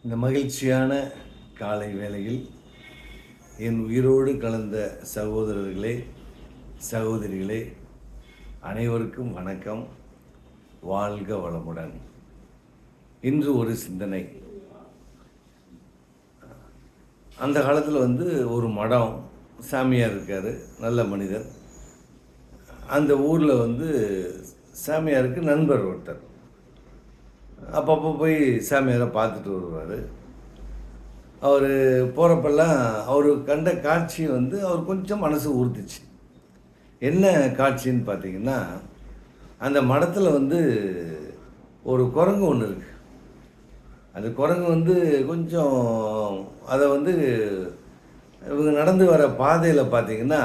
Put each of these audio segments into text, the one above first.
இந்த மகிழ்ச்சியான காலை வேளையில் என் உயிரோடு கலந்த சகோதரர்களே, சகோதரிகளே, அனைவருக்கும் வணக்கம். வாழ்க வளமுடன். இன்று ஒரு சிந்தனை. அந்த காலத்தில் ஒரு மடம், சாமியார் இருக்கார், நல்ல மனிதர். அந்த ஊரில் சாமியாருக்கு நண்பர் ஒருத்தர் அப்பப்போ போய் சாமியாரை பார்த்துட்டு வருவார். அவர் போகிறப்பெல்லாம் அவர் கண்ட காட்சி அவர் கொஞ்சம் மனசு உறுத்துச்சு. என்ன காட்சின்னு பார்த்தீங்கன்னா, அந்த மடத்தில் ஒரு குரங்கு ஒன்று இருக்குது. அந்த குரங்கு கொஞ்சம் அதை இவங்க நடந்து வர பாதையில் பார்த்தீங்கன்னா,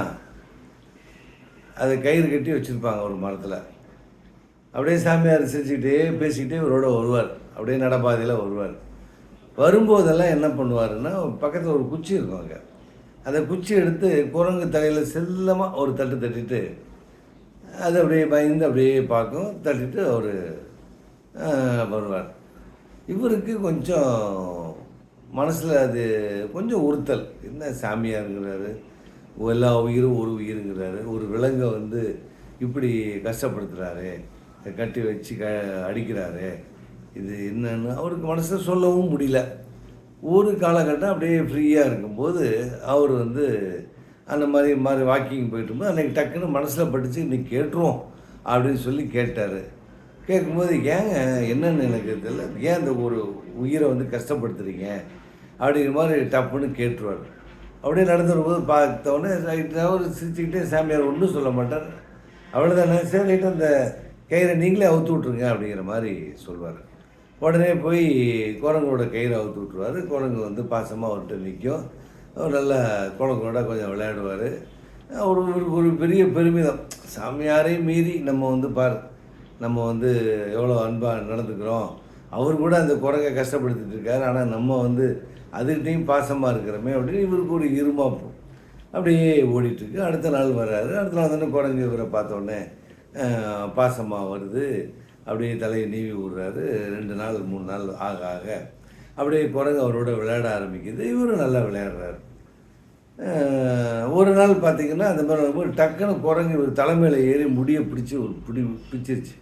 அதை கயிறு கட்டி வச்சுருப்பாங்க ஒரு மரத்தில். அப்படியே சாமியார் சிரிச்சுக்கிட்டே பேசிக்கிட்டே இவரோட வருவார். அப்படியே நடப்பாதையில் வருவார். வரும்போதெல்லாம் என்ன பண்ணுவாருன்னா, பக்கத்தில் ஒரு குச்சி இருக்கும். அங்கே அந்த குச்சி எடுத்து குரங்கு தலையில் செல்லமாக ஒரு தட்டு தட்டிட்டு, அது அப்படியே பயந்து அப்படியே பார்க்கும். தட்டிட்டு அவர் வருவார். இவருக்கு கொஞ்சம் மனசில் அது கொஞ்சம் உறுத்தல். என்ன சாமியாருங்கிறாரு, எல்லா உயிரும் ஒரு உயிருங்கிறாரு, ஒரு விலங்கை இப்படி கஷ்டப்படுத்துகிறாரு, கட்டி வச்சு அடிக்கிறாரு, இது என்னன்னு அவருக்கு மனசில் சொல்லவும் முடியல. ஒரு காலகட்டம் அப்படியே ஃப்ரீயாக இருக்கும்போது அவர் அந்த மாதிரி வாக்கிங் போயிட்டுருக்கும்போது அன்றைக்கி டக்குன்னு மனசில் பட்டுச்சு, இன்றைக்கி கேட்டுருவோம் அப்படின்னு சொல்லி கேட்டார். கேட்கும்போது, ஏங்க என்னென்னு எனக்கு தெரியல, ஏன் அந்த ஒரு உயிரை கஷ்டப்படுத்துறீங்க அப்படிங்கிற மாதிரி டப்புன்னு கேட்டுருவார். அப்படியே நடந்து வரும்போது பார்த்தோன்னே அவர் சிரிச்சுக்கிட்டே, சாமியார் ஒன்றும் சொல்ல மாட்டார், அவ்வளோதானே, சரி ரைட்டு அந்த கயிறை நீங்களே அவுத்து விட்ருங்க அப்படிங்கிற மாதிரி சொல்வார். உடனே போய் குரங்கோட கயிறை அவுத்து விட்ருவார். குரங்கு பாசமாக அவர்கிட்ட நிற்கும். அவர் நல்லா குரங்கோட கொஞ்சம் விளையாடுவார். ஒரு பெரிய பெருமிதம். சாமியாரையும் மீறி நம்ம நம்ம எவ்வளோ அன்பாக நடந்துக்கிறோம், அவர் கூட அந்த குரங்கை கஷ்டப்படுத்திட்டு இருக்காரு, ஆனால் நம்ம அதுக்கிட்டையும் பாசமாக இருக்கிறோமே அப்படின்னு இவருக்கு ஒரு இருமாப்பு அப்படியே ஓடிட்டுருக்கு. அடுத்த நாள் வர்றாரு. அடுத்த நாள் குரங்கு இவரை பார்த்தோன்னே பாசமாக வருது. அப்படியே தலையை நீவி விடுறாரு. 2 நாள் 3 நாள் ஆக ஆக அப்படியே குரங்கு அவரோட விளையாட ஆரம்பிக்குது. இவரும் நல்லா விளையாடுறாரு. ஒரு நாள் பார்த்திங்கன்னா, அந்த மாதிரி டக்குன்னு குரங்கு இவர் தலைமையில் ஏறி முடியை பிடிச்சி ஒரு பிடிச்சிருச்சு.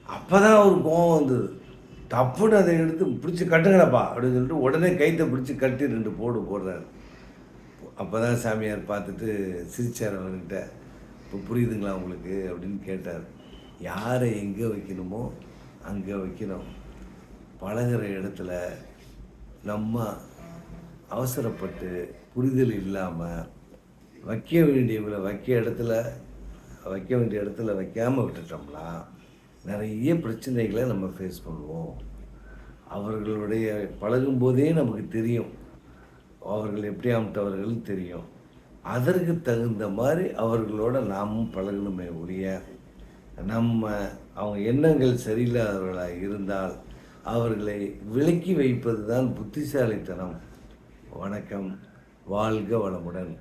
அப்போ தான் ஒரு கோவம் வந்தது. டப்புன்னு அதை எடுத்து பிடிச்சி கட்டுங்கடப்பா அப்படின்னு சொல்லிட்டு உடனே கைத்தை பிடிச்சி கட்டி 2 போடுறாரு. அப்போ தான் சாமியார் பார்த்துட்டு சிரிச்சார். அவர்கிட்ட, இப்போ புரியுதுங்களா உங்களுக்கு அப்படின்னு கேட்டார். யாரை எங்கே வைக்கணுமோ அங்கே வைக்கணும். பழகிற இடத்துல நம்ம அவசரப்பட்டு புரிதல் இல்லாமல் வைக்க வேண்டிய இடத்துல வைக்காமல் விட்டுட்டோம்னா நிறைய பிரச்சனைகளை நம்ம ஃபேஸ் பண்ணுவோம். அவர்களுடைய பழகும்போதே நமக்கு தெரியும் அவர்கள் எப்படியாமட்டவர்கள் தெரியும். அதற்கு தகுந்த மாதிரி அவர்களோட நாமும் பழகணுமே ஒழிய, அவங்க எண்ணங்கள் சரியில்லாதவர்களாக இருந்தால் அவர்களை விலக்கி வைப்பது தான் புத்திசாலித்தனம். வணக்கம். வாழ்க வளமுடன்.